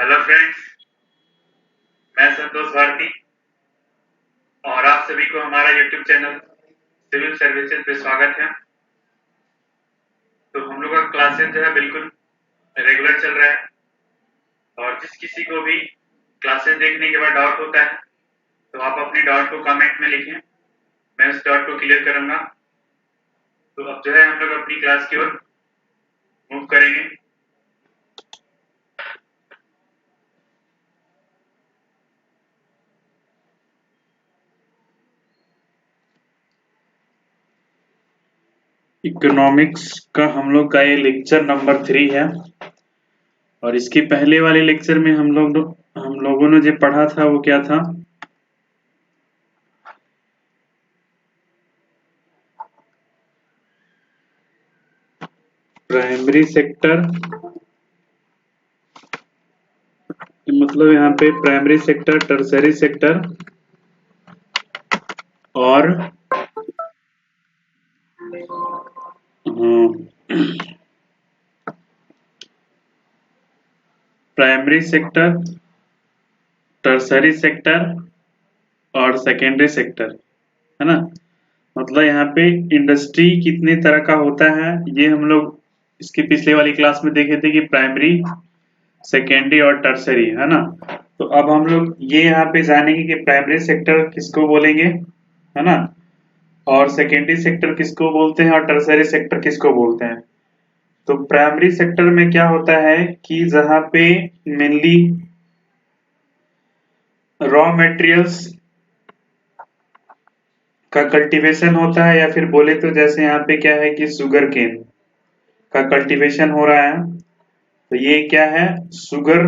Hello friends, मैं संतोष भारती और आप सभी को हमारा यूट्यूब चैनल सिविल सर्विसेज पे स्वागत है। तो हम लोग का क्लासेस जो है बिल्कुल रेगुलर चल रहा है और जिस किसी को भी क्लासेस देखने के बाद डाउट होता है तो आप अपने डाउट को कमेंट में लिखें, मैं उस डाउट को क्लियर करूंगा। तो अब जो है हम लोग अपनी क्लास की ओर मूव करेंगे। इकोनॉमिक्स का हम लोग का ये लेक्चर नंबर 3 है और इसके पहले वाले लेक्चर में हम लोगों ने जो पढ़ा था वो क्या था, प्राइमरी सेक्टर, मतलब यहाँ पे प्राइमरी सेक्टर, टर्सरी सेक्टर और प्राइमरी सेक्टर, टर्सरी सेक्टर और सेकेंडरी सेक्टर, है ना। मतलब यहाँ पे इंडस्ट्री कितने तरह का होता है ये हम लोग इसकी पिछले वाली क्लास में देखे थे कि प्राइमरी, सेकेंडरी और टर्सरी, है ना। तो अब हम लोग ये यहाँ पे जानेंगे कि प्राइमरी सेक्टर किसको बोलेंगे, है ना, और सेकेंडरी सेक्टर किसको बोलते हैं और टर्सरी सेक्टर किसको बोलते हैं। तो प्राइमरी सेक्टर में क्या होता है कि जहां पे मेनली रॉ मटेरियल्स का कल्टीवेशन होता है, या फिर बोले तो जैसे यहाँ पे क्या है कि शुगर केन का कल्टीवेशन हो रहा है। तो ये क्या है, शुगर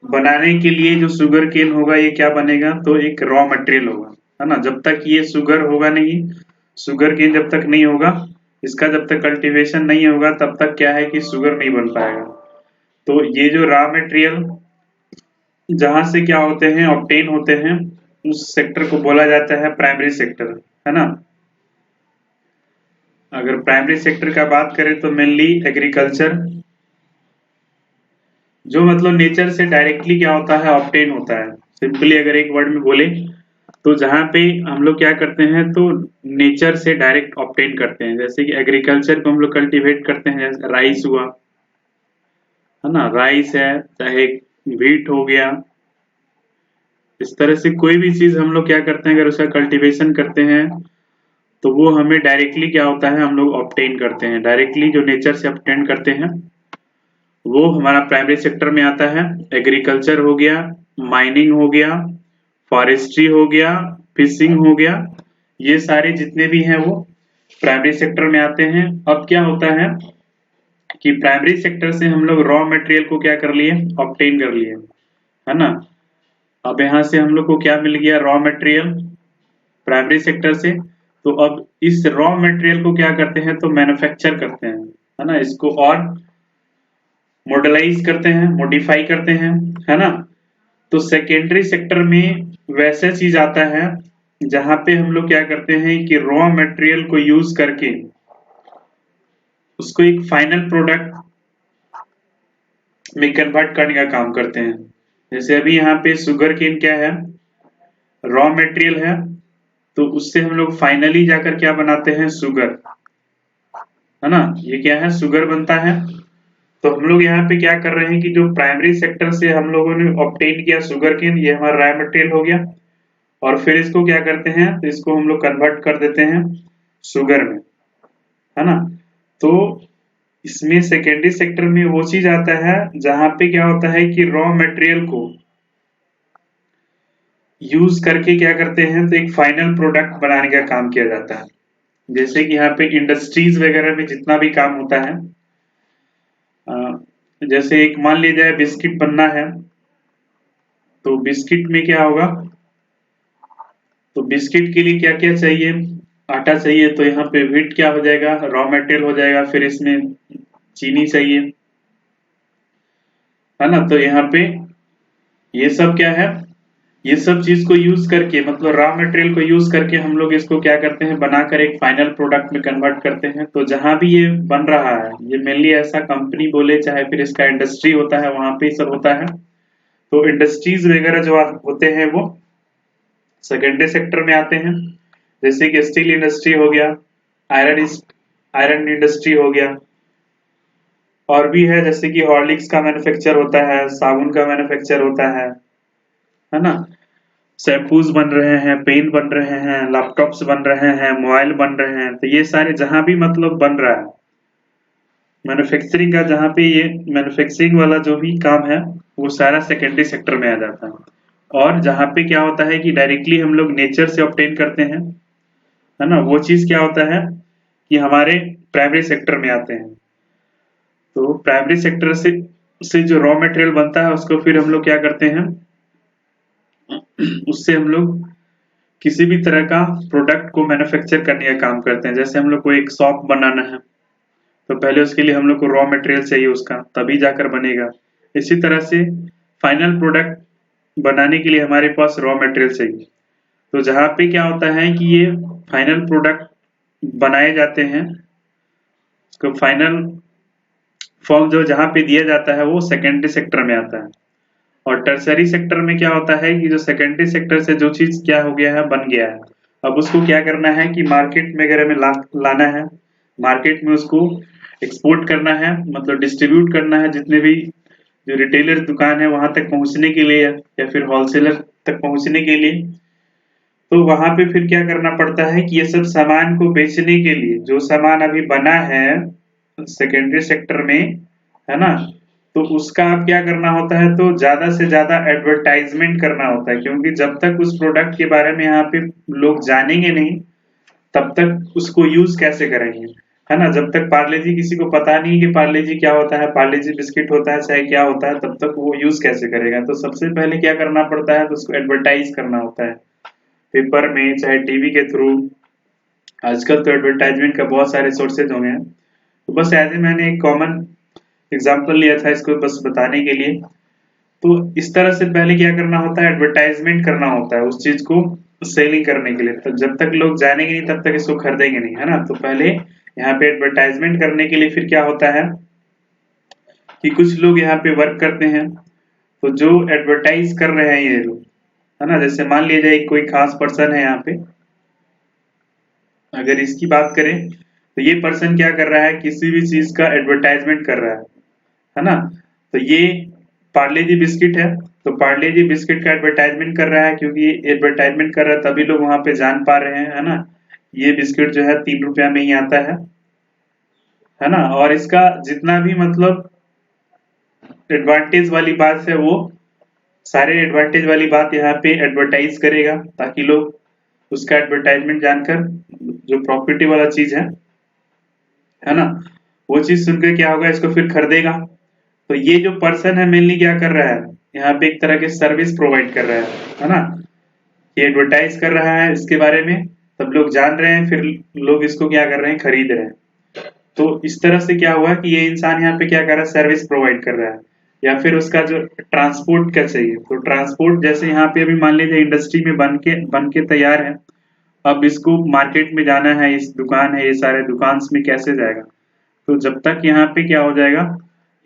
बनाने के लिए जो शुगर केन होगा ये क्या बनेगा, तो एक रॉ मटेरियल होगा, है ना। जब तक ये शुगर होगा नहीं, शुगर केन जब तक नहीं होगा, इसका जब तक कल्टीवेशन नहीं होगा तब तक क्या है कि शुगर नहीं बन पाएगा। तो ये जो रॉ मटेरियल जहां से क्या होते हैं, ऑब्टेन होते हैं, उस सेक्टर को बोला जाता है प्राइमरी सेक्टर, है ना। अगर प्राइमरी सेक्टर का बात करें तो मेनली एग्रीकल्चर, जो मतलब नेचर से डायरेक्टली क्या होता है, ऑब्टेन होता है। सिंपली अगर एक वर्ड में बोले तो जहां पे हम लोग क्या करते हैं तो नेचर से डायरेक्ट ऑब्टेन करते हैं। जैसे कि एग्रीकल्चर को हम लोग कल्टीवेट करते हैं, जैसे राइस हुआ, है ना, राइस है, चाहे व्हीट हो गया, इस तरह से कोई भी चीज हम लोग क्या करते हैं, अगर उसका कल्टीवेशन करते हैं तो वो हमें डायरेक्टली क्या होता है, हम लोग ऑब्टेन करते हैं। डायरेक्टली जो नेचर से ऑब्टेन करते हैं वो हमारा प्राइमरी सेक्टर में आता है। एग्रीकल्चर हो गया, माइनिंग हो गया, फॉरेस्ट्री हो गया, फिशिंग हो गया, ये सारे जितने भी हैं वो प्राइमरी सेक्टर में आते हैं। अब क्या होता है कि प्राइमरी सेक्टर से हम लोग रॉ मटेरियल को क्या कर लिए, ऑब्टेन कर लिए, है ना। अब यहाँ से हम लोग को क्या मिल गया, रॉ मटेरियल प्राइमरी सेक्टर से। तो अब इस रॉ मटेरियल को क्या करते हैं, तो मैन्युफैक्चर करते हैं, है ना, इसको और मॉडलाइज करते हैं, मॉडिफाई करते हैं, है ना। तो सेकेंडरी सेक्टर में वैसा चीज आता है जहां पे हम लोग क्या करते हैं कि रॉ मटेरियल को यूज करके उसको एक फाइनल प्रोडक्ट में कन्वर्ट करने का काम करते हैं। जैसे अभी यहाँ पे शुगर केन क्या है, रॉ मटेरियल है, तो उससे हम लोग फाइनली जाकर क्या बनाते हैं, शुगर, है ना, ये क्या है, शुगर बनता है। तो हम लोग यहाँ पे क्या कर रहे हैं कि जो प्राइमरी सेक्टर से हम लोगों ने ऑब्टेन किया शुगर केन, ये हमारा रॉ मटेरियल हो गया, और फिर इसको क्या करते हैं, तो इसको हम लोग कन्वर्ट कर देते हैं शुगर में, है ना। तो इसमें सेकेंडरी सेक्टर में वो चीज आता है जहां पे क्या होता है कि रॉ मटेरियल को यूज करके क्या करते हैं, तो एक फाइनल प्रोडक्ट बनाने का काम किया जाता है। जैसे कि यहाँ पे इंडस्ट्रीज वगैरह में जितना भी काम होता है, जैसे एक मान लीजिए जाए बिस्किट बनना है, तो बिस्किट में क्या होगा, तो बिस्किट के लिए क्या क्या चाहिए, आटा चाहिए, तो यहाँ पे व्हीट क्या हो जाएगा, रॉ मटेरियल हो जाएगा। फिर इसमें चीनी चाहिए, है ना। तो यहाँ पे ये सब क्या है, ये सब चीज को यूज करके, मतलब रॉ मटेरियल को यूज करके हम लोग इसको क्या करते हैं, बनाकर एक फाइनल प्रोडक्ट में कन्वर्ट करते हैं। तो जहां भी ये बन रहा है, ये मेनली ऐसा कंपनी बोले चाहे फिर इसका इंडस्ट्री होता है, वहां पे सब होता है। तो इंडस्ट्रीज वगैरह जो होते हैं वो सेकेंडरी सेक्टर में आते हैं, जैसे कि स्टील इंडस्ट्री हो गया, आयरन इंडस्ट्री हो गया, और भी है जैसे कि हॉर्लिक्स का मैन्युफैक्चर होता है, साबुन का मैन्युफैक्चर होता है ना, शैम्पूज बन रहे हैं, पेन बन रहे हैं, लैपटॉप्स बन रहे हैं, मोबाइल बन रहे हैं। तो ये सारे जहां भी मतलब बन रहा है मैन्युफैक्चरिंग का, जहाँ पे ये मैन्युफैक्चरिंग वाला जो भी काम है वो सारा सेकेंडरी सेक्टर में आ जाता है। और जहाँ पे क्या होता है कि डायरेक्टली हम लोग नेचर से ऑब्टेन करते हैं, है ना, वो चीज क्या होता है कि हमारे प्राइमरी सेक्टर में आते हैं। तो प्राइमरी सेक्टर से जो रॉ मटेरियल बनता है उसको फिर हम लोग क्या करते हैं, उससे हम लोग किसी भी तरह का प्रोडक्ट को मैन्युफैक्चर करने का काम करते हैं। जैसे हम लोग को एक शॉप बनाना है तो पहले उसके लिए हम लोग को रॉ मटेरियल चाहिए उसका, तभी जाकर बनेगा। इसी तरह से फाइनल प्रोडक्ट बनाने के लिए हमारे पास रॉ मटेरियल चाहिए। तो जहाँ पे क्या होता है कि ये फाइनल प्रोडक्ट बनाए जाते हैं, उसको फाइनल फॉर्म जो जहाँ पे दिया जाता है वो सेकेंडरी सेक्टर में आता है। और टर्सरी सेक्टर में क्या होता है कि जो सेकेंडरी सेक्टर से जो चीज क्या हो गया है, बन गया है, अब उसको क्या करना है कि मार्केट वगैरह में लाना है, मार्केट में उसको एक्सपोर्ट करना है, मतलब डिस्ट्रीब्यूट करना है जितने भी जो रिटेलर दुकान है वहां तक पहुंचने के लिए, या फिर होलसेलर तक पहुंचने के लिए। तो वहां पे फिर क्या करना पड़ता है कि ये सब सामान को बेचने के लिए, जो सामान अभी बना है सेकेंडरी सेक्टर में, है ना, तो उसका अब क्या करना होता है, तो ज्यादा से ज्यादा एडवर्टाइजमेंट करना होता है, क्योंकि जब तक उस प्रोडक्ट के बारे में यहाँ पे लोग जानेंगे नहीं तब तक उसको यूज कैसे करेंगे, है ना। जब तक पार्ले जी किसी को पता नहीं कि पार्ले जी क्या होता है, पार्ले जी बिस्किट होता है चाहे क्या होता है, तब तक वो यूज कैसे करेगा। तो सबसे पहले क्या करना पड़ता है, तो उसको एडवर्टाइज करना होता है पेपर में चाहे टीवी के थ्रू। आजकल तो एडवर्टाइजमेंट का बहुत सारे सोर्सेज हो गए हैं। तो बस ऐसे मैंने एक कॉमन एग्जाम्पल लिया था इसको बस बताने के लिए। तो इस तरह से पहले क्या करना होता है, एडवर्टाइजमेंट करना होता है उस चीज को सेलिंग करने के लिए। तो जब तक लोग जानेंगे नहीं तब तक इसको खरीदेंगे नहीं, है ना। तो पहले यहाँ पे एडवर्टाइजमेंट करने के लिए फिर क्या होता है कि कुछ लोग यहाँ पे वर्क करते हैं, तो जो एडवर्टाइज कर रहे हैं ये लोग, है ना, जैसे मान लिया जाए कोई खास पर्सन है यहाँ पे, अगर इसकी बात करें तो ये पर्सन क्या कर रहा है, किसी भी चीज का एडवर्टाइजमेंट कर रहा है ना। तो ये पार्ले जी बिस्किट है, तो पार्ले जी बिस्किट का एडवर्टाइजमेंट कर रहा है, क्योंकि ये एडवर्टाइजमेंट कर रहा है तभी लोग वहां पे जान पा रहे हैं, है ना। ये बिस्किट जो है 3 रुपया में ही आता है ना। और इसका जितना भी मतलब एडवांटेज वाली बात है वो सारे एडवांटेज वाली बात यहाँ पे एडवर्टाइज करेगा, ताकि लोग उसका एडवर्टाइजमेंट जानकर जो प्रॉपर्टी वाला चीज है ना, वो चीज सुनकर क्या होगा, इसको फिर खरीदेगा। तो ये जो पर्सन है मेनली क्या कर रहा है, यहाँ पे एक तरह की सर्विस प्रोवाइड कर रहा है ना। ये एडवर्टाइज कर रहा है इसके बारे में, तब लोग जान रहे हैं, फिर लोग इसको क्या कर रहे हैं, खरीद रहे हैं। तो इस तरह से क्या हुआ कि ये इंसान यहाँ पे क्या कर रहा है, सर्विस प्रोवाइड कर रहा है। या फिर उसका जो ट्रांसपोर्ट का चाहिए, तो ट्रांसपोर्ट जैसे यहाँ पे अभी मान लीजिए इंडस्ट्री में बन के तैयार है, अब इसको मार्केट में जाना है, इस दुकान है, ये सारे दुकान में कैसे जाएगा। तो जब तक यहाँ पे क्या हो जाएगा,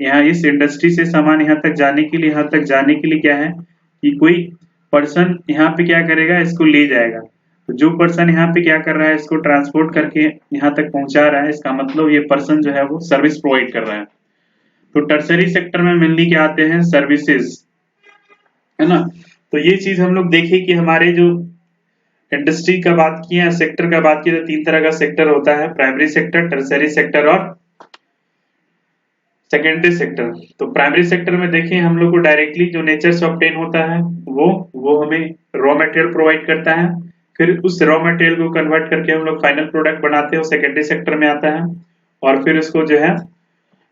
यहाँ इस इंडस्ट्री से सामान यहाँ तक जाने के लिए क्या है कि कोई पर्सन यहाँ पे क्या करेगा, इसको ले जाएगा। तो जो पर्सन यहाँ पे क्या कर रहा है, इसको ट्रांसपोर्ट करके यहाँ तक पहुंचा रहा है, इसका मतलब ये पर्सन जो है वो सर्विस प्रोवाइड कर रहा है। तो टर्सरी सेक्टर में मेनली क्या आते हैं, सर्विसेज, है ना। तो ये चीज हम लोग देखें कि हमारे जो इंडस्ट्री का बात किया, सेक्टर का बात किया, तो 3 तरह का सेक्टर होता है, प्राइमरी सेक्टर, टर्सरी सेक्टर और सेकेंडरी सेक्टर। तो प्राइमरी सेक्टर में देखें हम लोग को डायरेक्टली जो नेचर से ऑब्टेन होता है वो हमें रॉ मटेरियल प्रोवाइड करता है, फिर उस रॉ मटेरियल को कन्वर्ट करके हम लोग फाइनल प्रोडक्ट बनाते हैं, वो सेकेंडरी सेक्टर में आता है। और फिर उसको जो है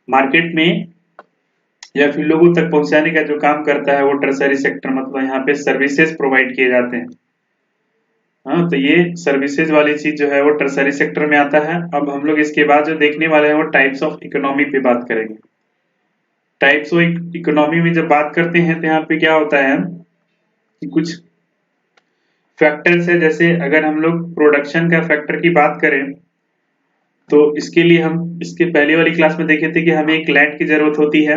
मार्केट में या फिर लोगों तक पहुंचाने का जो काम करता है वो टर्सरी सेक्टर, मतलब यहाँ पे सर्विसेज प्रोवाइड किए जाते हैं। हाँ, तो ये सर्विसेज वाली चीज जो है वो टर्सरी सेक्टर में आता है। अब हम लोग इसके बाद जो देखने वाले हैं वो टाइप्स ऑफ इकोनॉमी पे बात करेंगे। टाइप्स ऑफ इकोनॉमी में जब बात करते हैं तो यहाँ पे क्या होता है कि कुछ फैक्टर्स है, जैसे अगर हम लोग प्रोडक्शन का फैक्टर की बात करें तो इसके लिए हम इसके पहले वाली क्लास में देखे थे कि हमें एक लैंड की जरूरत होती है,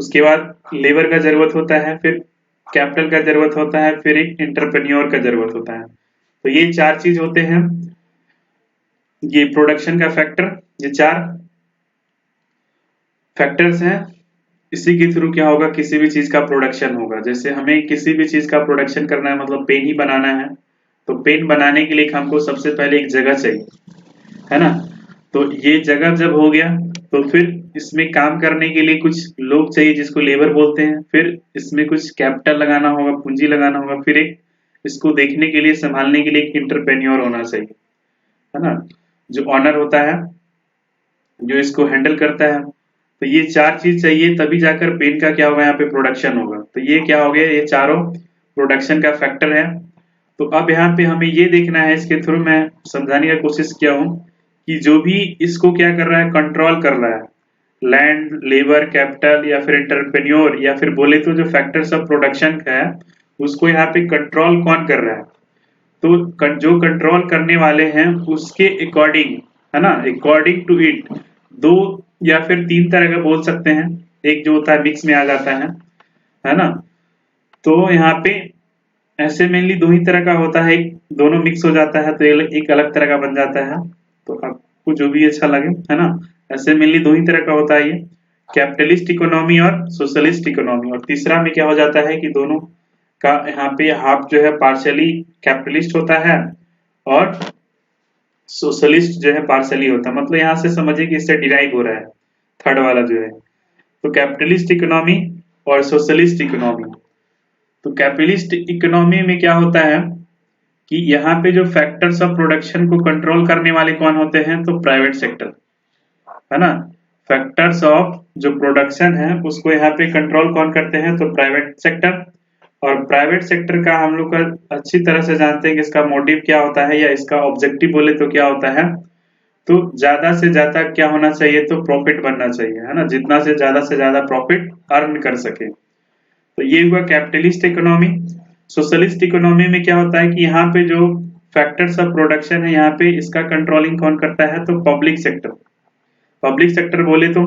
उसके बाद लेबर का जरूरत होता है, फिर कैपिटल का जरूरत होता है, फिर एक एंटरप्रेन्योर का जरूरत होता है। तो ये 4 चीज होते हैं, ये प्रोडक्शन का फैक्टर, ये 4 फैक्टर्स हैं। इसी के थ्रू क्या होगा, किसी भी चीज का प्रोडक्शन होगा। जैसे हमें किसी भी चीज का प्रोडक्शन करना है, मतलब पेन ही बनाना है, तो पेन बनाने के लिए हमको सबसे पहले एक जगह चाहिए, है ना। तो ये जगह जब हो गया तो फिर इसमें काम करने के लिए कुछ लोग चाहिए जिसको लेबर बोलते हैं, फिर इसमें कुछ कैपिटल लगाना होगा, पूंजी लगाना होगा, फिर एक इसको देखने के लिए, संभालने के लिए एक एंटरप्रेन्योर होना चाहिए, है ना, जो ऑनर होता है, जो इसको हैंडल करता है। तो ये 4 चीज चाहिए, तभी जाकर पेन का क्या होगा, यहाँ पे प्रोडक्शन होगा। तो ये क्या हो गया, ये चारों प्रोडक्शन का फैक्टर है। तो अब यहाँ पे हमें ये देखना है, इसके थ्रू मैं समझाने की कोशिश किया हूँ कि जो भी इसको क्या कर रहा है, कंट्रोल कर रहा है, लैंड, लेबर, कैपिटल या फिर एंटरप्रेन्योर, या फिर बोले तो जो फैक्टर्स ऑफ प्रोडक्शन का है, उसको यहाँ पे कंट्रोल कौन कर रहा है। तो जो कंट्रोल करने वाले हैं उसके अकॉर्डिंग, है ना, अकॉर्डिंग टू इट, 2 या फिर 3 तरह का बोल सकते हैं। एक जो होता है मिक्स में आ जाता है ना। तो यहाँ पे ऐसे मेनली 2 ही तरह का होता है, एक दोनों मिक्स हो जाता है तो एक अलग तरह का बन जाता है। तो आपको जो भी अच्छा लगे, है ना। ऐसे मेनली 2 ही तरह का होता है, ये कैपिटलिस्ट इकोनॉमी और सोशलिस्ट इकोनॉमी। और तीसरा में क्या हो जाता है कि दोनों का यहाँ पे हाफ जो है पार्शियली कैपिटलिस्ट होता है और सोशलिस्ट जो है पार्शियली होता है। मतलब यहाँ से समझिए कि इससे डिराइव हो रहा है थर्ड वाला जो है। तो कैपिटलिस्ट इकोनॉमी और सोशलिस्ट इकोनॉमी। तो कैपिटलिस्ट इकोनॉमी में क्या होता है कि यहाँ पे जो फैक्टर्स ऑफ प्रोडक्शन को कंट्रोल करने वाले कौन होते हैं, तो प्राइवेट सेक्टर, है ना। फैक्टर्स ऑफ जो प्रोडक्शन है उसको यहाँ पे कंट्रोल कौन करते हैं, तो प्राइवेट सेक्टर। और प्राइवेट सेक्टर का हम लोग का अच्छी तरह से जानते हैं कि इसका मोटिव क्या होता है, या इसका ऑब्जेक्टिव बोले तो क्या होता है। तो ज्यादा से ज्यादा क्या होना चाहिए, तो प्रॉफिट बनना चाहिए, है ना, जितना से ज्यादा प्रॉफिट अर्न कर सके। तो ये हुआ कैपिटलिस्ट इकोनॉमी। सोशलिस्ट इकोनॉमी में क्या होता है कि यहाँ पे जो फैक्टर्स ऑफ प्रोडक्शन है, यहाँ पे इसका कंट्रोलिंग कौन करता है, तो पब्लिक सेक्टर। पब्लिक सेक्टर बोले तो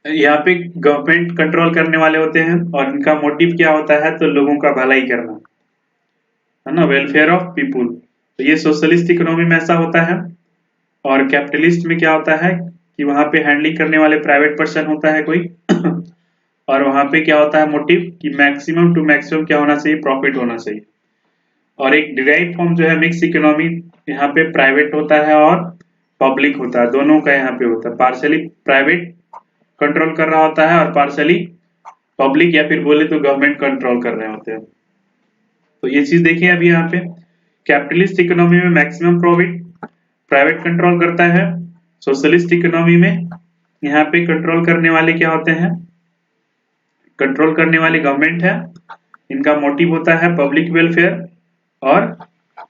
यहाँ पे गवर्नमेंट कंट्रोल करने वाले होते हैं, और इनका मोटिव क्या होता है, तो लोगों का भलाई करना, है ना, वेलफेयर ऑफ पीपुल। तो ये सोशलिस्ट इकोनॉमी में ऐसा होता है। और कैपिटलिस्ट में क्या होता है कि वहां पे हैंडलिंग करने वाले प्राइवेट पर्सन होता है कोई और वहां पे क्या होता है मोटिव कि मैक्सिमम टू मैक्सिमम क्या होना चाहिए, प्रॉफिट होना चाहिए। और एक डिराइव फॉर्म जो है मिक्स इकोनॉमी, यहाँ पे प्राइवेट होता है और पब्लिक होता है, दोनों का यहाँ पे होता है। पार्शियली प्राइवेट कंट्रोल कर रहा होता है और पार्शियली पब्लिक या फिर बोले तो गवर्नमेंट कंट्रोल कर रहे होते हैं। तो ये चीज देखिए अभी यहाँ पे कैपिटलिस्ट इकोनॉमी में मैक्सिमम प्रॉफिट प्राइवेट कंट्रोल करता है। सोशलिस्ट इकोनॉमी में यहाँ पे कंट्रोल करने वाले क्या होते हैं, कंट्रोल करने वाले गवर्नमेंट है, इनका मोटिव होता है पब्लिक वेलफेयर और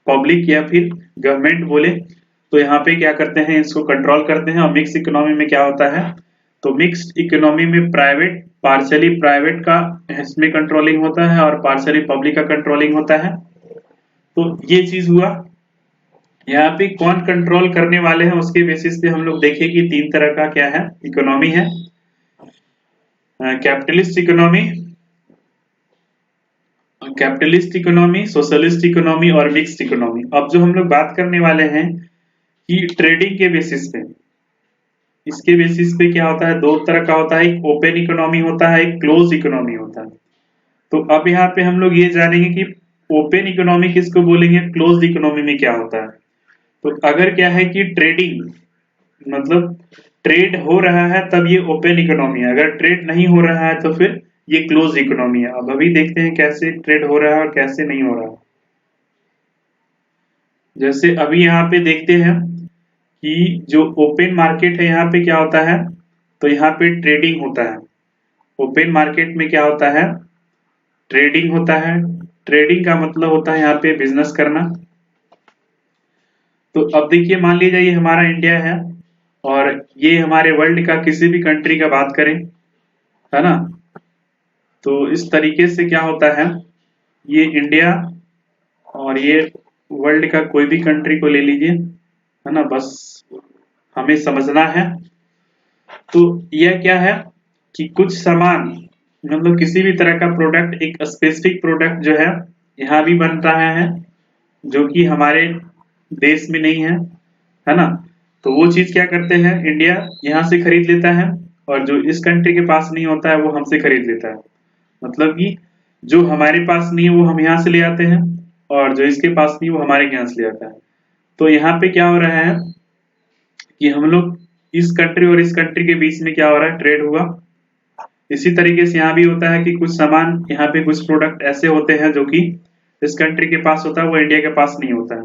पब्लिक या फिर गवर्नमेंट बोले तो यहाँ पे क्या करते हैं, इसको कंट्रोल करते हैं। और मिक्स इकोनॉमी में क्या होता है, तो मिक्स्ड इकोनॉमी में प्राइवेट पार्शियली प्राइवेट का इसमें कंट्रोलिंग होता है और पार्शियली पब्लिक का कंट्रोलिंग होता है। तो ये चीज हुआ। यहाँ पे कौन कंट्रोल करने वाले हैं उसके बेसिस पे हम लोग देखें कि 3 तरह का क्या है इकोनॉमी है, capitalist economy, capitalist economy, socialist economy और मिक्स्ड इकोनॉमी। अब जो हम लोग बात करने वाले हैं कि ट्रेडिंग के बेसिस पे, इसके बेसिस पे क्या होता है, 2 तरह का होता है, एक ओपन इकोनॉमी होता है, एक क्लोज इकोनॉमी होता है। तो अब यहाँ पे हम लोग ये जानेंगे कि ओपन इकोनॉमी किसको बोलेंगे, क्लोज इकोनॉमी में क्या होता है। तो अगर क्या है कि ट्रेडिंग मतलब ट्रेड हो रहा है तब ये ओपन इकोनॉमी है, अगर ट्रेड नहीं हो रहा है तो फिर ये क्लोज इकोनॉमी है। अब अभी देखते हैं कैसे ट्रेड हो रहा है और कैसे नहीं हो रहा है। जैसे अभी यहाँ पे देखते हैं कि जो ओपन मार्केट है यहाँ पे क्या होता है, तो यहाँ पे ट्रेडिंग होता है। ओपन मार्केट में क्या होता है, ट्रेडिंग होता है। ट्रेडिंग का मतलब होता है यहाँ पे बिजनेस करना। तो अब देखिए मान लीजिए ये हमारा इंडिया है और ये हमारे वर्ल्ड का किसी भी कंट्री का बात करें, है ना। तो इस तरीके से क्या होता है, ये इंडिया और ये वर्ल्ड का कोई भी कंट्री को ले लीजिए, है ना, बस हमें समझना है। तो यह क्या है, कि कुछ सामान मतलब किसी भी तरह का प्रोडक्ट, एक स्पेसिफिक प्रोडक्ट जो है यहाँ भी बन रहा है जो कि हमारे देश में नहीं है ना। तो वो चीज क्या करते हैं, इंडिया यहाँ से खरीद लेता है और जो इस कंट्री के पास नहीं होता है वो हमसे खरीद लेता है। मतलब कि जो हमारे पास नहीं है वो हम यहाँ से ले आते हैं और जो इसके पास नहीं है वो हमारे यहाँ से ले आता है। तो यहाँ पे क्या हो रहा है कि हम लोग इस कंट्री और इस कंट्री के बीच में क्या हो रहा है, ट्रेड हुआ। इसी तरीके से यहाँ भी होता है कि कुछ सामान, यहाँ पे कुछ प्रोडक्ट ऐसे होते हैं जो कि इस कंट्री के पास होता है वो इंडिया के पास नहीं होता है।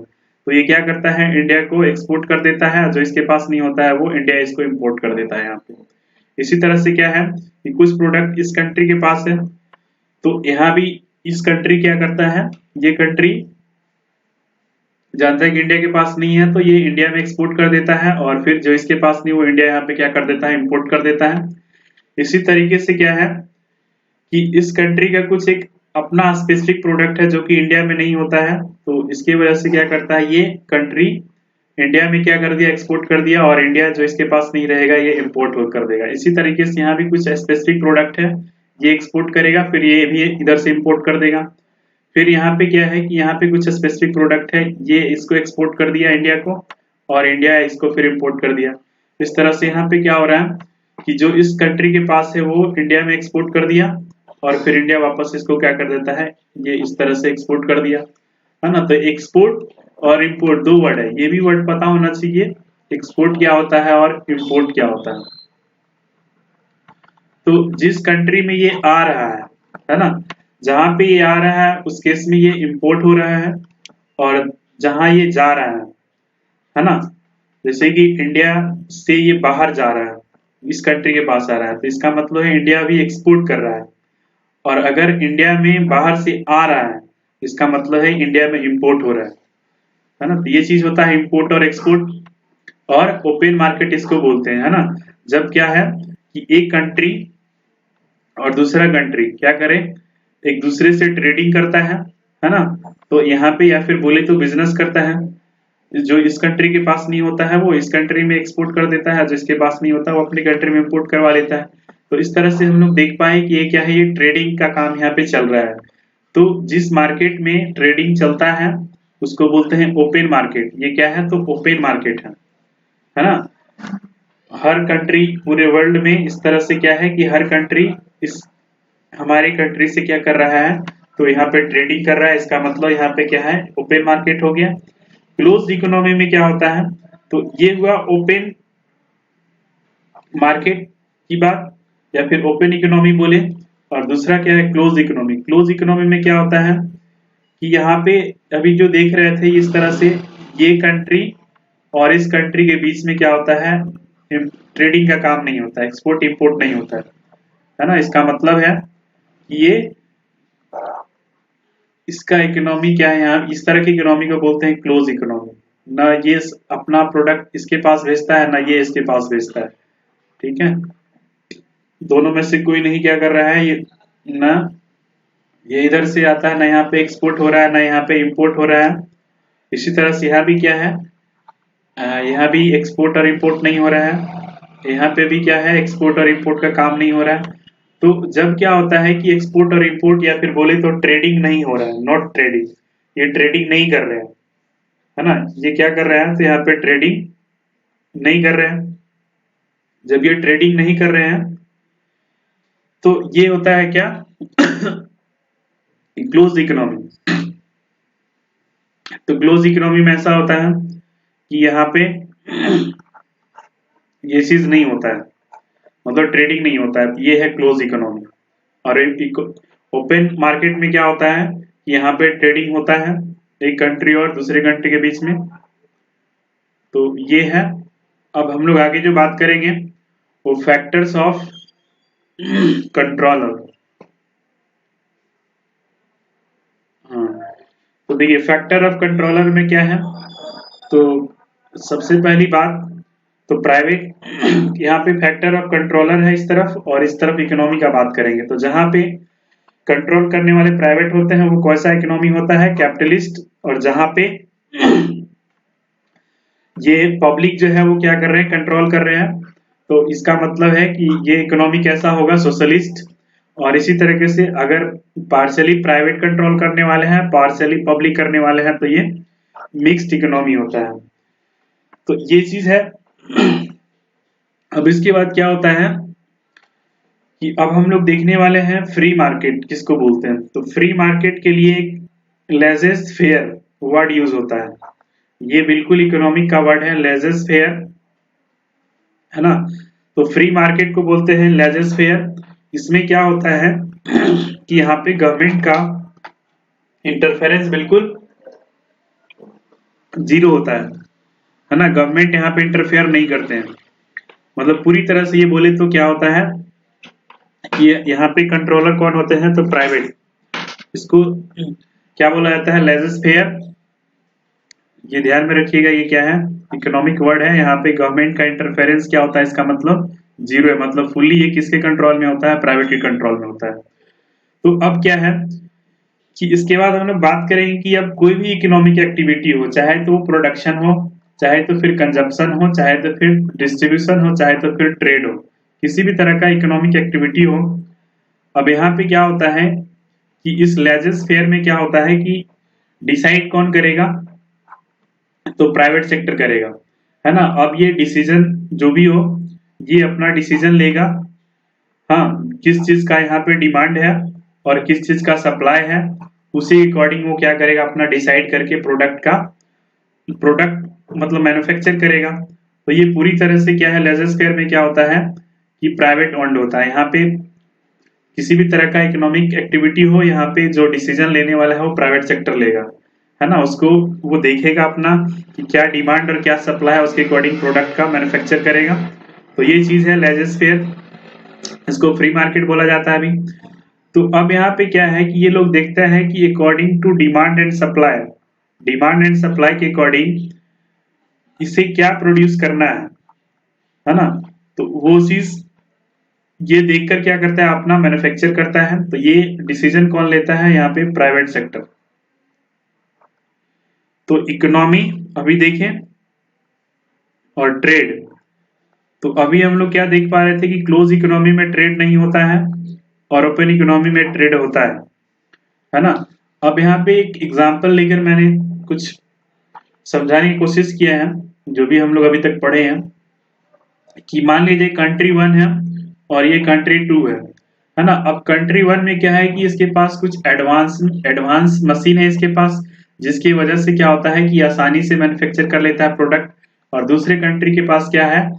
तो ये क्या करता है, इंडिया को एक्सपोर्ट कर देता है, जो इसके पास नहीं होता है वो इंडिया इसको इम्पोर्ट कर देता है यहाँ पे। इसी तरह से क्या है कि कुछ प्रोडक्ट इस कंट्री के पास है तो यहाँ भी इस कंट्री क्या करता है, ये कंट्री जानता है कि इंडिया के पास नहीं है तो ये इंडिया में एक्सपोर्ट कर देता है और फिर जो इसके पास नहीं वो इंडिया यहाँ पे क्या कर देता है, इम्पोर्ट कर देता है। इसी तरीके से क्या है कि इस कंट्री का कुछ एक अपना स्पेसिफिक प्रोडक्ट है जो कि इंडिया में नहीं होता है, तो इसकी वजह से क्या करता है, ये कंट्री इंडिया में क्या कर दिया, एक्सपोर्ट कर दिया और इंडिया जो इसके पास नहीं रहेगा ये इम्पोर्ट कर देगा। इसी तरीके से यहाँ भी कुछ स्पेसिफिक प्रोडक्ट है, ये एक्सपोर्ट करेगा फिर ये भी इधर से इम्पोर्ट कर देगा। फिर यहाँ पे क्या है कि यहाँ पे कुछ स्पेसिफिक प्रोडक्ट है, ये इसको एक्सपोर्ट कर दिया इंडिया को और इंडिया इसको फिर इम्पोर्ट कर दिया। इस तरह से यहाँ पे क्या हो रहा है कि जो इस कंट्री के पास है वो इंडिया में एक्सपोर्ट कर दिया और फिर इंडिया वापस इसको क्या कर देता है, ये इस तरह से एक्सपोर्ट कर दिया, है ना। तो एक्सपोर्ट और इंपोर्ट दो वर्ड है, ये भी वर्ड पता होना चाहिए, एक्सपोर्ट क्या होता है और इंपोर्ट क्या होता है। तो जिस कंट्री में ये आ रहा है ना, जहां पे ये आ रहा है उस केस में ये इंपोर्ट हो रहा है और जहां ये जा रहा है ना, जैसे कि इंडिया से ये बाहर जा रहा है, इस कंट्री के पास आ रहा है तो इसका मतलब है इंडिया भी एक्सपोर्ट कर रहा है। और अगर इंडिया में बाहर से आ रहा है इसका मतलब है इंडिया में इंपोर्ट हो रहा है ना। तो ये चीज होता है इंपोर्ट और एक्सपोर्ट। और ओपन मार्केट इसको बोलते हैं, है ना, जब क्या है कि एक कंट्री और दूसरा कंट्री क्या करे, एक दूसरे से ट्रेडिंग करता है ना। तो यहाँ पे या फिर बोले तो बिजनेस करता है, जो इस कंट्री के पास नहीं होता है वो इस कंट्री में एक्सपोर्ट कर देता है, जिसके पास नहीं होता वो अपनी कंट्री में इंपोर्ट करवा लेता है। तो इस तरह से हम लोग देख पाए कि ये क्या है, ये ट्रेडिंग का काम यहाँ पे चल रहा है। तो जिस मार्केट में ट्रेडिंग चलता है उसको बोलते हैं ओपन मार्केट। ये क्या है, तो ओपन मार्केट है ना। हर कंट्री पूरे वर्ल्ड में इस तरह से क्या है कि हर कंट्री इस हमारी कंट्री से क्या कर रहा है, तो यहाँ पे ट्रेडिंग कर रहा है, इसका मतलब यहाँ पे क्या है, ओपन मार्केट हो गया। क्लोज इकोनॉमी में क्या होता है, तो ये हुआ ओपन मार्केट की बात या फिर ओपन इकोनॉमी बोले, और दूसरा क्या है क्लोज इकोनॉमी। क्लोज इकोनॉमी में क्या होता है कि यहाँ पे अभी जो देख रहे थे इस तरह से ये कंट्री और इस कंट्री के बीच में क्या होता है, ट्रेडिंग का काम नहीं होता है, एक्सपोर्ट इंपोर्ट नहीं होता है ना। इसका मतलब है कि ये इसका इकोनॉमी क्या है, यहाँ इस तरह की इकोनॉमी को बोलते हैं क्लोज इकोनॉमी। ना ये अपना प्रोडक्ट इसके पास भेजता है ना ये इसके पास भेजता है, ठीक है। दोनों में से कोई नहीं क्या कर रहा है, ये ना ये इधर से आता है ना यहाँ पे एक्सपोर्ट हो रहा है ना यहाँ पे इंपोर्ट हो रहा है। इसी तरह से यहाँ भी क्या है, यहाँ भी एक्सपोर्ट और इंपोर्ट नहीं हो रहा है, यहाँ पे भी क्या है एक्सपोर्ट और इंपोर्ट का काम नहीं हो रहा है। तो जब क्या होता है कि एक्सपोर्ट और इंपोर्ट या फिर बोले तो ट्रेडिंग नहीं हो रहा है, नॉट ट्रेडिंग, ये ट्रेडिंग नहीं कर रहे हैं, है ना। ये क्या कर रहे हैं, तो यहाँ पे ट्रेडिंग नहीं कर रहे हैं। जब ये ट्रेडिंग नहीं कर रहे हैं तो ये होता है क्या क्लोज इकोनॉमी। तो क्लोज इकोनॉमी में ऐसा होता है कि यहाँ पे ये चीज नहीं होता है, मतलब ट्रेडिंग नहीं होता है, ये है क्लोज इकोनॉमी। और ओपन मार्केट में क्या होता है, यहाँ पे ट्रेडिंग होता है एक कंट्री और दूसरे कंट्री के बीच में। तो ये है। अब हम लोग आगे जो बात करेंगे वो फैक्टर्स ऑफ कंट्रोलर। हाँ, तो देखिए फैक्टर ऑफ कंट्रोलर में क्या है, तो सबसे पहली बात तो प्राइवेट यहाँ पे फैक्टर ऑफ कंट्रोलर है इस तरफ, और इस तरफ इकोनॉमी का बात करेंगे। तो जहां पे कंट्रोल करने वाले प्राइवेट होते हैं वो कौन सा इकोनॉमी होता है, कैपिटलिस्ट। और जहां पे ये पब्लिक जो है वो क्या कर रहे हैं, कंट्रोल कर रहे हैं, तो इसका मतलब है कि ये इकोनॉमी कैसा होगा, सोशलिस्ट। और इसी तरीके से अगर पार्शियली प्राइवेट कंट्रोल करने वाले हैं, पार्शियली पब्लिक करने वाले हैं, तो ये मिक्स्ड इकोनॉमी होता है। तो ये चीज है। अब इसके बाद क्या होता है कि अब हम लोग देखने वाले हैं फ्री मार्केट किसको बोलते हैं। तो फ्री मार्केट के लिए एक लेजेस फेयर वर्ड यूज होता है। ये बिल्कुल इकोनॉमिक का वर्ड है, लेजेस फेयर, है ना। तो फ्री मार्केट को बोलते हैं लेजेस फेयर। इसमें क्या होता है कि यहाँ पे गवर्नमेंट का इंटरफेरेंस बिल्कुल जीरो होता है ना। गवर्नमेंट यहाँ पे इंटरफेयर नहीं करते हैं। मतलब पूरी तरह से ये बोले तो क्या होता है कि यहाँ पे कंट्रोलर कौन होते हैं, तो प्राइवेट। इसको क्या बोला जाता है, लेजेस फेयर। ये ध्यान में रखिएगा, ये क्या है, इकोनॉमिक वर्ड है। यहाँ पे गवर्नमेंट का इंटरफेरेंस क्या होता है, इसका मतलब जीरो है। मतलब फुल्ली ये किसके कंट्रोल में होता है, प्राइवेट के कंट्रोल में होता है। तो अब क्या है कि इसके बाद हम लोग बात करेंगे कि अब कोई भी इकोनॉमिक एक्टिविटी हो, चाहे तो वो प्रोडक्शन हो, चाहे तो फिर कंजप्शन हो, चाहे तो फिर डिस्ट्रीब्यूशन हो, चाहे तो फिर ट्रेड हो, किसी भी तरह का इकोनॉमिक एक्टिविटी हो। अब यहाँ पे क्या होता है कि इस लेजेस फेयर में क्या होता है कि डिसाइड कौन करेगा, तो प्राइवेट सेक्टर करेगा, है ना। अब ये डिसीजन जो भी हो, ये अपना डिसीजन लेगा। हाँ, किस चीज का यहाँ पे डिमांड है और किस चीज का सप्लाई है, उसी अकॉर्डिंग वो क्या करेगा, अपना डिसाइड करके प्रोडक्ट मतलब मैन्युफैक्चर करेगा। तो ये पूरी तरह से क्या है, लेजर स्फीयर में क्या होता है कि प्राइवेट ओन्ड होता है। यहाँ पे किसी भी तरह का इकोनॉमिक एक्टिविटी हो, यहाँ पे जो डिसीजन लेने वाला है वो प्राइवेट सेक्टर लेगा, है ना। उसको वो देखेगा अपना कि क्या डिमांड और क्या सप्लाई है, उसके अकॉर्डिंग प्रोडक्ट का मैन्युफैक्चर करेगा। तो ये चीज है लेजर स्फीयर, इसको फ्री मार्केट बोला जाता है अभी। तो अब यहाँ पे क्या है कि ये लोग देखते हैं कि according to demand and supply के अकॉर्डिंग इसे क्या प्रोड्यूस करना है ना। तो वो चीज ये देखकर क्या करता है, अपना मैन्युफैक्चर करता है। तो ये डिसीजन कौन लेता है, यहाँ पे प्राइवेट सेक्टर। तो इकोनॉमी अभी देखें और ट्रेड। तो अभी हम लोग क्या देख पा रहे थे कि क्लोज इकोनॉमी में ट्रेड नहीं होता है और ओपन इकोनॉमी में ट्रेड होता है ना। अब यहाँ पे एक एग्जांपल लेकर मैंने कुछ समझाने की कोशिश किया है, जो भी हम लोग अभी तक पढ़े हैं। कि मान लीजिए कंट्री 1 है और ये कंट्री 2 है ना। अब कंट्री 1 में क्या है कि इसके पास कुछ एडवांस मशीन है इसके पास, जिसकी वजह से क्या होता है कि आसानी से मैन्युफैक्चर कर लेता है प्रोडक्ट। और दूसरे कंट्री के पास क्या है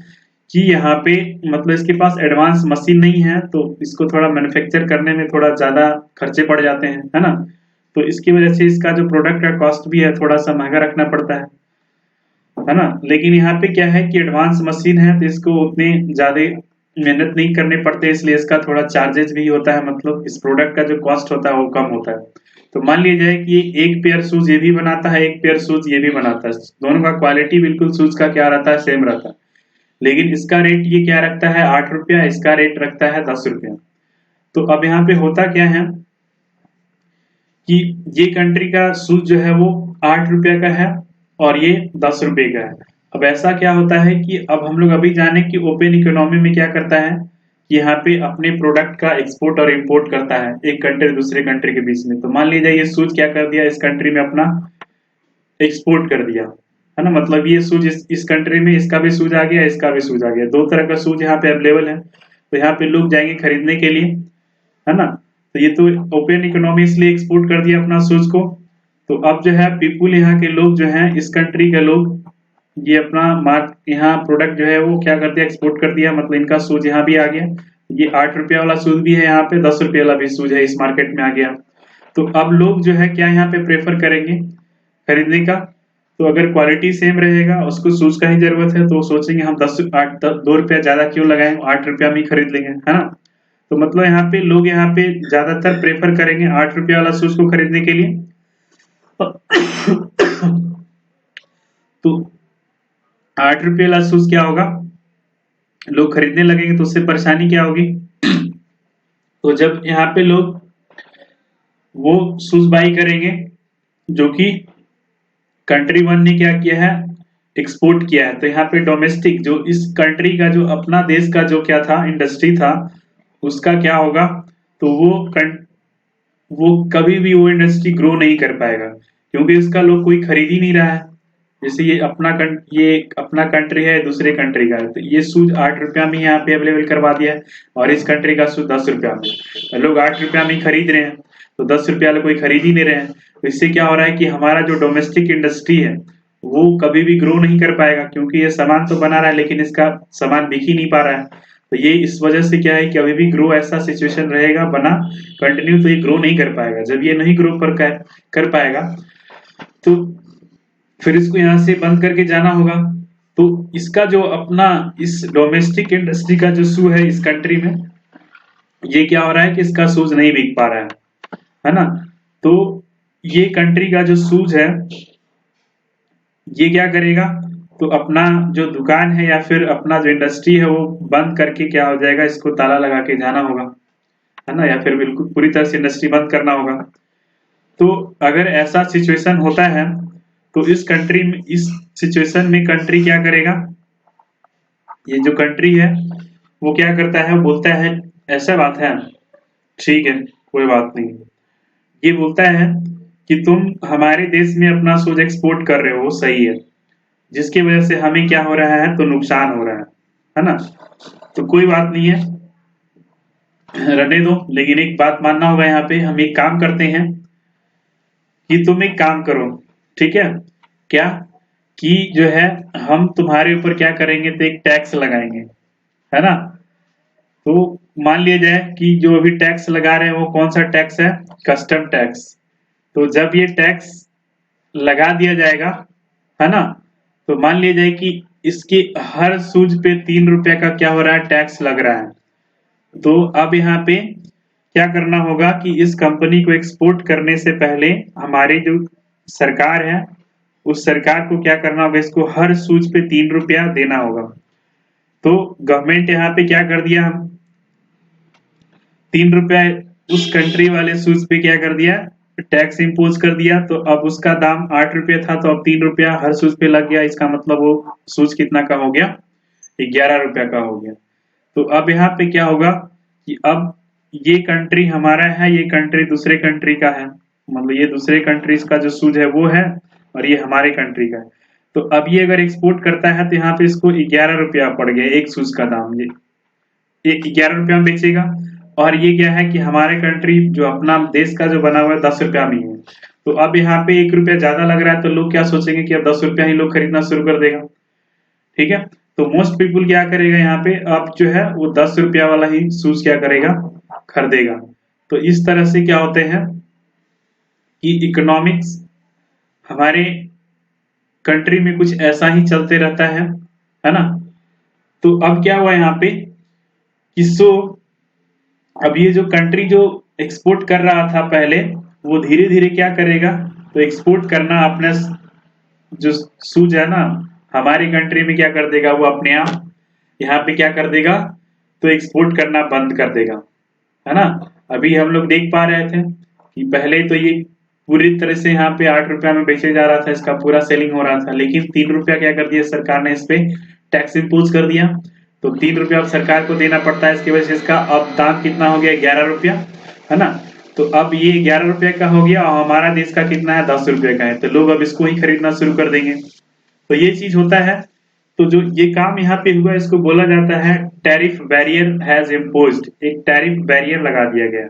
कि यहाँ पे मतलब इसके पास एडवांस मशीन नहीं है, तो इसको थोड़ा मैन्युफैक्चर करने में थोड़ा ज्यादा खर्चे पड़ जाते हैं, है ना। तो इसकी वजह से इसका जो प्रोडक्ट का कॉस्ट भी है थोड़ा सा महंगा रखना पड़ता है ना। लेकिन यहाँ पे क्या है कि एडवांस मशीन है तो इसको उतने ज्यादा मेहनत नहीं करने पड़ते, इसलिए इसका थोड़ा चार्जेस भी होता है। मतलब इस प्रोडक्ट का जो कॉस्ट होता है वो कम होता है। तो मान लीजिए कि एक पेयर शूज ये भी बनाता है, एक पेयर शूज ये भी बनाता है, दोनों का क्वालिटी बिल्कुल शूज का क्या रहता है, सेम रहता है। लेकिन इसका रेट ये क्या रखता है, 8 रुपया, इसका रेट रखता है 10 रुपया। तो अब यहाँ पे होता क्या है कि ये कंट्री का शूज जो है वो 8 रुपया का है और ये 10 रुपये का है। अब ऐसा क्या होता है कि अब हम लोग अभी जाने कि ओपन इकोनॉमी में क्या करता है कि यहाँ पे अपने प्रोडक्ट का एक्सपोर्ट और इंपोर्ट करता है एक कंट्री दूसरे कंट्री के बीच में। तो मान लीजिए ये शूज क्या कर दिया, इस कंट्री में अपना एक्सपोर्ट कर दिया, है ना। मतलब ये शूज इस कंट्री में इसका भी शूज आ गया, इसका भी शूज आ गया, दो तरह का शूज यहाँ पे अवेलेबल है। तो यहाँ पे लोग जाएंगे खरीदने के लिए, है ना। तो ये तो ओपन इकोनॉमी इसलिए एक्सपोर्ट कर दिया अपना शूज को। तो अब जो है पीपुल, यहाँ के लोग जो है, इस कंट्री के लोग, ये अपना यहाँ प्रोडक्ट जो है वो क्या कर दिया, एक्सपोर्ट कर दिया। मतलब इनका शूज यहाँ भी आ गया। ये 8 रुपया वाला शूज भी है, यहाँ पे 10 रुपये वाला भी शूज है, इस मार्केट में आ गया। तो अब लोग जो है क्या यहाँ पे प्रेफर करेंगे खरीदने का। तो अगर क्वालिटी सेम रहेगा, उसको शूज का ही जरूरत है, तो सोचेंगे हम 2 रुपया ज्यादा क्यों लगाएं, 8 रुपया में ही खरीद लेंगे, है ना। तो मतलब यहाँ पे लोग यहाँ पे ज्यादातर प्रेफर करेंगे 8 रुपया वाला शूज को खरीदने के लिए। तो 8 रुपये वाला शूज क्या होगा, लोग खरीदने लगेंगे, तो उससे परेशानी क्या होगी। तो जब यहाँ पे लोग वो शूज बाई करेंगे जो कि कंट्री 1 ने क्या किया है, एक्सपोर्ट किया है। तो यहाँ पे डोमेस्टिक जो इस कंट्री का जो अपना देश का जो क्या था इंडस्ट्री था उसका क्या होगा, तो वो कभी भी वो इंडस्ट्री ग्रो नहीं कर पाएगा क्योंकि उसका लोग कोई खरीद ही नहीं रहा है। जैसे ये अपना कंट्री है दूसरे कंट्री का है, तो ये सूज 8 रुपया में यहाँ पे अवेलेबल करवा दिया है और इस कंट्री का सूज 10 रुपया में, लोग 8 रुपया में खरीद रहे हैं, तो 10 रुपया लोग कोई खरीद ही नहीं रहे हैं। तो इससे क्या हो रहा है कि हमारा जो डोमेस्टिक इंडस्ट्री है वो कभी भी ग्रो नहीं कर पाएगा क्योंकि ये सामान तो बना रहा है लेकिन इसका सामान बिक ही नहीं पा रहा है। तो ये इस वजह से क्या है कि अभी भी ग्रो ऐसा सिचुएशन रहेगा बना कंटिन्यू, तो ये ग्रो नहीं कर पाएगा। जब ये नहीं ग्रो कर पाएगा तो फिर इसको यहाँ से बंद करके जाना होगा। तो इसका जो अपना इस डोमेस्टिक इंडस्ट्री का जो शू है इस कंट्री में, ये क्या हो रहा है कि इसका शूज नहीं बिक पा रहा है ना। तो ये कंट्री का जो शूज है ये क्या करेगा, तो अपना जो दुकान है या फिर अपना जो इंडस्ट्री है वो बंद करके क्या हो जाएगा, इसको ताला लगा के जाना होगा, है ना, या फिर बिल्कुल पूरी तरह से इंडस्ट्री बंद करना होगा। तो अगर ऐसा सिचुएशन होता है तो इस सिचुएशन में कंट्री क्या करेगा, ये जो कंट्री है वो क्या करता है, बोलता है ऐसा बात है, ठीक है कोई बात नहीं, ये बोलता है कि तुम हमारे देश में अपना सूज एक्सपोर्ट कर रहे हो सही है, जिसकी वजह से हमें क्या हो रहा है, तो नुकसान हो रहा है ना। तो कोई बात नहीं है, रहने दो, लेकिन एक बात मानना होगा यहाँ पे, हम एक काम करते हैं कि तुम एक काम करो, ठीक है, क्या कि जो है हम तुम्हारे ऊपर क्या करेंगे, तो एक टैक्स लगाएंगे, है ना। तो मान लिया जाए कि जो अभी टैक्स लगा रहे हैं वो कौन सा टैक्स है, कस्टम टैक्स। तो जब ये टैक्स लगा दिया जाएगा, है ना, तो मान लिया जाए कि इसके हर सूज पे 3 रुपया का क्या हो रहा है, टैक्स लग रहा है। तो अब यहाँ पे क्या करना होगा कि इस कंपनी को एक्सपोर्ट करने से पहले हमारी जो सरकार है उस सरकार को क्या करना होगा, इसको हर सूज पे 3 रुपया देना होगा। तो गवर्नमेंट यहाँ पे क्या कर दिया, हम 3 रुपया उस कंट्री वाले सूज पे क्या कर दिया, टैक्स इम्पोज कर दिया। तो अब उसका दाम 8 रुपया था, तो अब 3 रुपया हर सूज पे लग गया, इसका मतलब वो सूज कितना का हो गया, 11 रुपया का हो गया। तो अब यहाँ पे क्या होगा कि अब ये कंट्री हमारा है, ये कंट्री दूसरे कंट्री का है, मतलब ये दूसरे कंट्रीज का जो सूज है वो है और ये हमारे कंट्री का है। तो अब ये अगर एक्सपोर्ट करता है तो यहाँ पे इसको 11 रुपया पड़ गया एक सूज का दाम, ये 11 रुपया में बेचेगा। और ये क्या है कि हमारे कंट्री जो अपना देश का जो बना हुआ है 10 रुपया में ही है। तो अब यहाँ पे 1 रुपया ज्यादा लग रहा है, तो लोग क्या सोचेंगे कि अब 10 रुपया ही लोग खरीदना शुरू कर देगा, ठीक है। तो मोस्ट पीपुल क्या करेगा, यहाँ पे अब जो है वो 10 रुपया वाला ही शूज क्या करेगा, खरीदेगा। तो इस तरह से क्या होते हैं कि इकोनॉमिक्स हमारे कंट्री में कुछ ऐसा ही चलते रहता है ना। तो अब क्या हुआ यहाँ पे कि अब ये जो कंट्री जो एक्सपोर्ट कर रहा था पहले, वो धीरे धीरे क्या करेगा, तो एक्सपोर्ट करना अपने जो सूज है ना हमारी कंट्री में क्या कर देगा, वो अपने आप यहाँ पे क्या कर देगा, तो एक्सपोर्ट करना बंद कर देगा, है ना। अभी हम लोग देख पा रहे थे कि पहले तो ये पूरी तरह से यहाँ पे 8 रुपया में बेचे जा रहा था, इसका पूरा सेलिंग हो रहा था, लेकिन 3 रुपया क्या कर दिया सरकार ने, इस पे टैक्स इम्पोज कर दिया। तो 3 रुपया अब सरकार को देना पड़ता है, इसकी वजह से इसका अब दाम कितना हो गया, 11 रुपया, है ना। तो अब ये 11 रुपये का हो गया और हमारा देश का कितना है, 10 रुपये का है, तो लोग अब इसको ही खरीदना शुरू कर देंगे। तो ये चीज होता है। तो जो ये काम यहाँ पे हुआ इसको बोला जाता है टैरिफ बैरियर हैज इम्पोज्ड, एक टैरिफ बैरियर लगा दिया गया,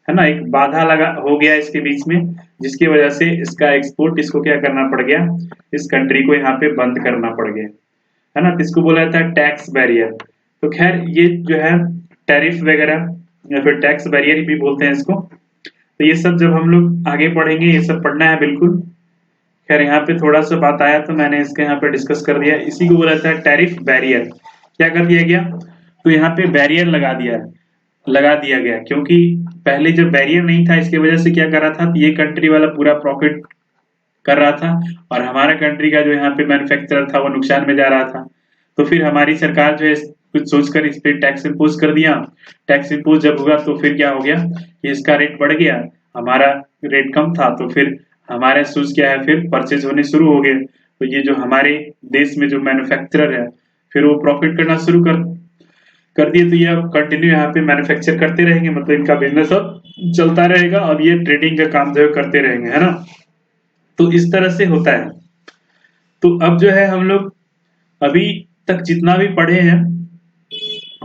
है ना, एक बाधा लगा हो गया इसके बीच में, जिसकी वजह से इसका एक्सपोर्ट इसको क्या करना पड़ गया, इस कंट्री को यहाँ पे बंद करना पड़ गया, है ना। इसको बोला जाता है टैक्स बैरियर। तो खैर ये जो है टैरिफ वगैरह या फिर टैक्स बैरियर भी बोलते हैं इसको। तो ये सब जब हम लोग आगे पढ़ेंगे ये सब पढ़ना है बिल्कुल। खैर यहाँ पे थोड़ा सा बात आया तो मैंने इसके यहाँ पे डिस्कस कर दिया। इसी को बोला जाता है टैरिफ बैरियर। क्या कर दिया गया, तो यहाँ पे बैरियर लगा दिया गया, क्योंकि पहले जब बैरियर नहीं था इसकी वजह से क्या कर रहा था, ये कंट्री वाला पूरा प्रॉफिट कर रहा था और हमारा कंट्री का जो यहाँ पे मैन्युफैक्चरर था वो नुकसान में जा रहा था। तो फिर हमारी सरकार जो है कुछ सोचकर इस पे टैक्स इम्पोज कर दिया। टैक्स इम्पोज जब हुआ तो फिर क्या हो गया कि इसका रेट बढ़ गया, हमारा रेट कम था, तो फिर हमारे शूज क्या है फिर परचेज होने शुरू हो गए। तो ये जो हमारे देश में जो मैन्युफैक्चरर है फिर वो प्रॉफिट करना शुरू कर दिए, तो ये अब कंटिन्यू यहाँ पे मैन्युफैक्चर करते रहेंगे, मतलब इनका बिजनेस अब चलता रहेगा, अब ये ट्रेडिंग का काम जो है करते रहेंगे, है ना। तो इस तरह से होता है। तो अब जो है हम लोग अभी तक जितना भी पढ़े हैं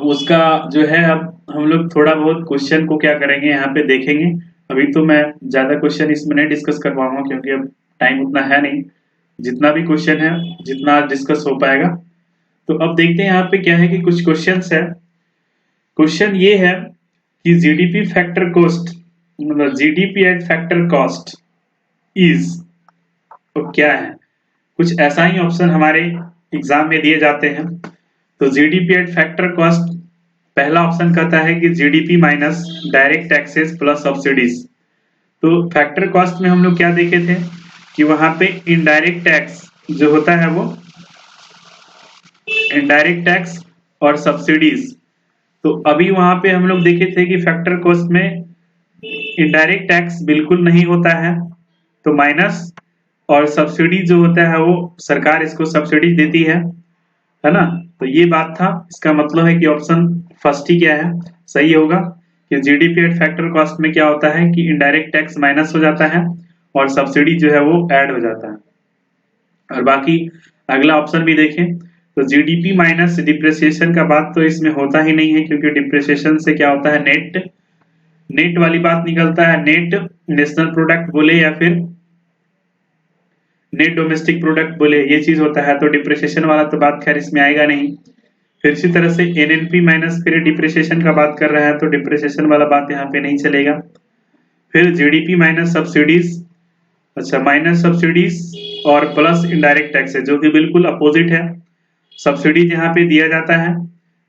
उसका जो है अब हम लोग थोड़ा बहुत क्वेश्चन को क्या करेंगे यहाँ पे देखेंगे। अभी तो मैं ज्यादा क्वेश्चन इसमें नहीं डिस्कस कर पाऊंगा क्योंकि अब टाइम उतना है नहीं, जितना भी क्वेश्चन है जितना डिस्कस हो पाएगा। तो अब देखते हैं यहाँ पे क्या है कि कुछ क्वेश्चंस है। क्वेश्चन ये है कि जीडीपी फैक्टर कॉस्ट, मतलब GDP at factor cost is, तो क्या है, कुछ ऐसा ही ऑप्शन हमारे एग्जाम में दिए जाते हैं। तो जीडीपी एट फैक्टर कॉस्ट, पहला ऑप्शन कहता है कि GDP minus direct taxes plus subsidies. तो फैक्टर कॉस्ट में हम लोग क्या देखे थे कि वहां पे इनडायरेक्ट टैक्स जो होता है वो इनडायरेक्ट टैक्स और सब्सिडीज। तो अभी वहां पे हम लोग देखे थे कि फैक्टर कॉस्ट में इनडायरेक्ट टैक्स बिल्कुल नहीं होता है, तो माइनस, और सब्सिडी जो होता है वो सरकार इसको सब्सिडी देती है ना। तो ये बात था, इसका मतलब है कि ऑप्शन फर्स्ट ही क्या है, सही होगा कि जीडीपी एट फैक्टर कॉस्ट में क्या होता है कि इनडायरेक्ट टैक्स माइनस हो जाता है और सब्सिडी जो है वो ऐड हो जाता है। और बाकी अगला ऑप्शन भी देखें तो जीडीपी माइनस डिप्रिसिएशन का बात तो इसमें होता ही नहीं है, क्योंकि डिप्रिसिएशन से क्या होता है नेट वाली बात निकलता है, नेट नेशनल प्रोडक्ट बोले या फिर नेट डोमेस्टिक प्रोडक्ट बोले, ये चीज होता है। तो डिप्रिसिएशन वाला तो बात खैर इसमें आएगा नहीं। फिर इसी तरह से एनएनपी माइनस फिर डिप्रिसिएशन का बात कर रहा है तो डिप्रिसिएशन वाला बात यहाँ पे नहीं चलेगा। फिर जीडीपी माइनस सब्सिडीज, अच्छा माइनस सब्सिडीज और प्लस इनडायरेक्ट टैक्स है, जो कि बिल्कुल अपोजिट है। सब्सिडीज यहाँ पे दिया जाता है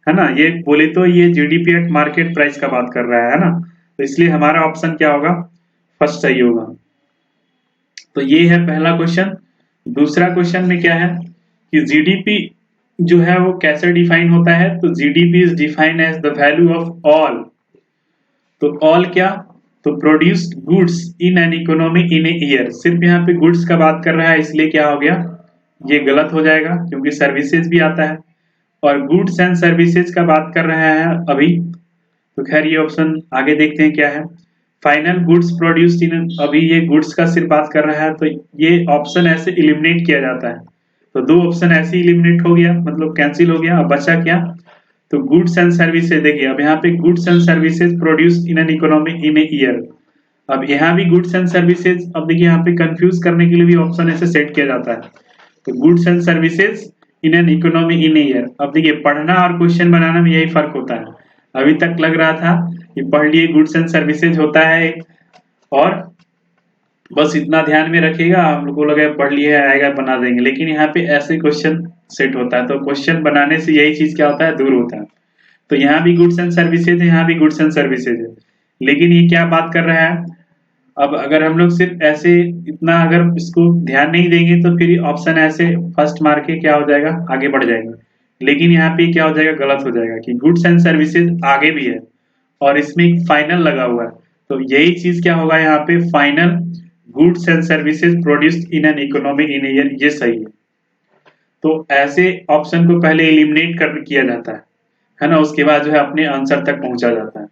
ना, ये बोले तो ये जीडीपी एट मार्केट प्राइस का बात कर रहा है ना, तो इसलिए हमारा ऑप्शन क्या होगा, फर्स्ट सही होगा। तो ये है पहला क्वेश्चन। दूसरा क्वेश्चन में क्या है कि जीडीपी जो है वो कैसे डिफाइन होता है, तो GDP is defined as the value of all, तो ऑल क्या, तो produced goods in an economy in a year. सिर्फ यहाँ पे गुड्स का बात कर रहा है इसलिए क्या हो गया, ये गलत हो जाएगा क्योंकि सर्विसेज भी आता है, और गुड्स एंड सर्विसेज का बात कर रहा है अभी, तो खैर ये ऑप्शन आगे देखते हैं क्या है। फाइनल गुड्स प्रोड्यूस्ड इन, अभी ये गुड्स का सिर्फ बात कर रहा है, तो ये ऑप्शन ऐसे इलिमिनेट किया जाता है। तो दो ऑप्शन ऐसे इलिमिनेट हो गया, मतलब कैंसिल हो गया। अब बचा क्या, तो गुड्स एंड सर्विसेज। देखिए अब यहाँ पे goods and services produced in an economy in a year, अब यहाँ भी गुड्स एंड सर्विसेज, अब देखिए यहाँ पे कंफ्यूज करने के लिए भी ऑप्शन ऐसे सेट किया जाता है। तो goods and services in an economy in a year, अब देखिए पढ़ना और क्वेश्चन बनाना में यही फर्क होता है। अभी तक लग रहा था कि पढ़ लिए गुड्स एंड सर्विसेज होता है और बस इतना ध्यान में रखिएगा, हम लोग को लगा पढ़ लिए आएगा बना देंगे, लेकिन यहाँ पे ऐसे क्वेश्चन सेट होता है। तो क्वेश्चन बनाने से यही चीज क्या होता है, दूर होता है। तो यहाँ भी गुड्स एंड सर्विसेज है, यहाँ भी गुड्स एंड सर्विसेज है, लेकिन ये क्या बात कर रहा है। अब अगर हम लोग सिर्फ ऐसे इतना अगर इसको ध्यान नहीं देंगे तो फिर ऑप्शन ऐसे फर्स्ट मार के क्या हो जाएगा, आगे बढ़ जाएगा। लेकिन यहाँ पे क्या हो जाएगा, गलत हो जाएगा कि गुड्स एंड सर्विसेज आगे भी है और इसमें एक फाइनल लगा हुआ है, तो यही चीज क्या होगा यहाँ पे, final goods and services produced in an economy in year, ये सही है। तो ऐसे ऑप्शन को पहले एलिमिनेट कर किया जाता है ना, उसके बाद जो है अपने आंसर तक पहुंचा जाता है।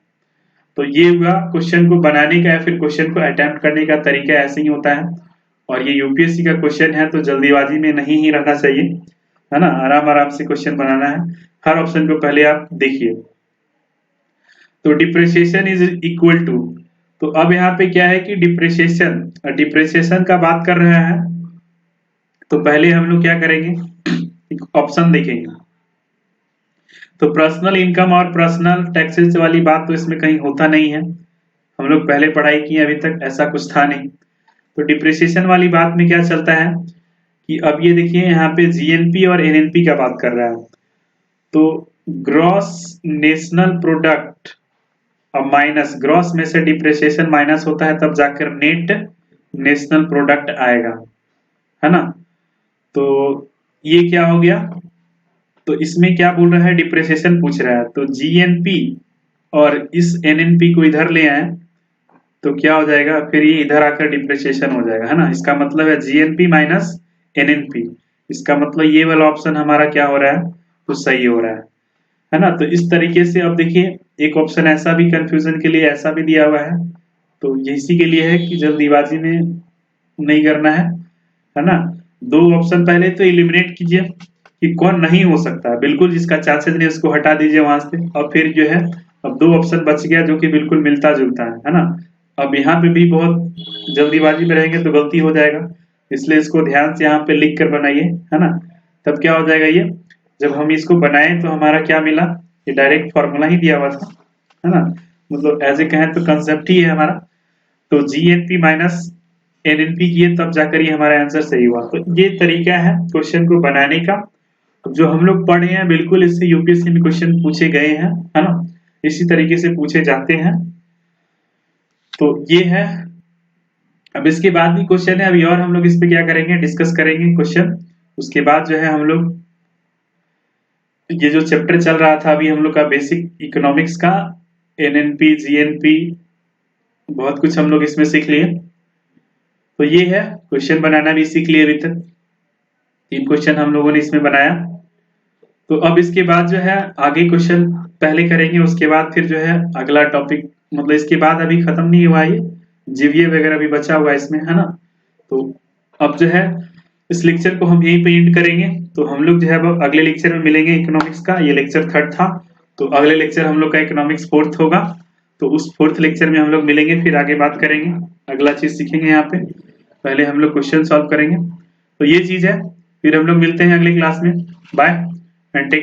तो ये हुआ क्वेश्चन को बनाने का या फिर क्वेश्चन को अटेम्प्ट करने का तरीका ऐसे ही होता है। और ये यूपीएससी का क्वेश्चन है तो जल्दीबाजी में नहीं ही रहना चाहिए, है ना, आराम आराम से क्वेश्चन बनाना है। हर ऑप्शन को पहले आप देखिए। तो डिप्रिसिएशन इज इक्वल टू, तो अब यहाँ पे क्या है कि डिप्रिसिएशन का बात कर रहा है, तो पहले हम लोग क्या करेंगे, ऑप्शन देखेंगे। तो पर्सनल इनकम और पर्सनल टैक्सेस वाली बात तो इसमें कहीं होता नहीं है, हम लोग पहले पढ़ाई की अभी तक ऐसा कुछ था नहीं। तो डिप्रिसिएशन वाली बात में क्या चलता है कि अब ये देखिए यहाँ पे जीएनपी और एनएनपी का बात कर रहा है, तो ग्रॉस नेशनल प्रोडक्ट अब माइनस, ग्रॉस में से डिप्रिसिएशन माइनस होता है तब जाकर नेट नेशनल प्रोडक्ट आएगा, है ना। तो ये क्या हो गया, तो इसमें क्या बोल रहा है, डिप्रिसिएशन पूछ रहा है, तो जीएनपी और इस एनएनपी को इधर ले आए तो क्या हो जाएगा, फिर ये इधर आकर डिप्रिसिएशन हो जाएगा, है ना। इसका मतलब है जीएनपी माइनस एनएनपी, इसका मतलब ये वाला ऑप्शन हमारा क्या हो रहा है, तो सही हो रहा है ना। तो इस तरीके से अब देखिए एक ऑप्शन ऐसा भी कंफ्यूजन के लिए ऐसा भी दिया हुआ है, तो ये इसी के लिए है कि जल्दीबाजी में नहीं करना है ना। दो ऑप्शन पहले तो एलिमिनेट कीजिए कि कौन नहीं हो सकता, बिल्कुल जिसका चांसेस नहीं उसको हटा दीजिए वहां से, और फिर जो है अब दो ऑप्शन बच गया जो कि बिल्कुल मिलता जुलता है ना। अब यहाँ पे भी बहुत जल्दीबाजी में रहेंगे तो गलती हो जाएगा, इसलिए इसको ध्यान से यहाँ पे लिख कर बनाइए, है ना। तब क्या हो जाएगा, ये जब हम इसको बनाए तो हमारा क्या मिला, ये डायरेक्ट फॉर्मूला ही दिया हुआ था, है ना। मतलब ऐसे कहें तो कंसेप्ट ही है हमारा। तो GNP माइनस NNP किए तब जाकर ये हमारा आंसर सही हुआ। तो ये तरीका है क्वेश्चन को बनाने का, जो हम लोग पढ़े हैं बिल्कुल इससे यूपीएससी में क्वेश्चन पूछे गए हैं, है ना, इसी तरीके से पूछे जाते हैं। तो ये है। अब इसके बाद भी क्वेश्चन है, अभी और हम लोग इस पे क्या करेंगे, डिस्कस करेंगे क्वेश्चन। उसके बाद जो है हम लोग ये जो चैप्टर चल रहा था अभी हम लोग का बेसिक इकोनॉमिक्स का, NNP GNP बहुत कुछ हम लोग इसमें सीख लिए। तो ये है, क्वेश्चन बनाना भी सीख लिए, अभी तक 3 क्वेश्चन हम लोगों ने इसमें बनाया। तो अब इसके बाद जो है आगे क्वेश्चन पहले करेंगे, उसके बाद फिर जो है अगला टॉपिक, मतलब इसके बाद अभी खत्म नहीं हुआ ये जीवीए वगैरह भी बचा हुआ है इसमें, है ना। तो अब जो है इस लेक्चर को हम यहीं पे एंड करेंगे। तो हम लोग जो है अब अगले लेक्चर में मिलेंगे इकोनॉमिक्स का, ये लेक्चर 3rd था, तो अगले लेक्चर हम लोग का इकोनॉमिक्स 4th होगा। तो उस 4th लेक्चर में हम लोग मिलेंगे, फिर आगे बात करेंगे, अगला चीज सीखेंगे। यहाँ पे पहले हम लोग क्वेश्चन सॉल्व करेंगे, तो ये चीज है। फिर हम लोग मिलते हैं अगली क्लास में। Bye and take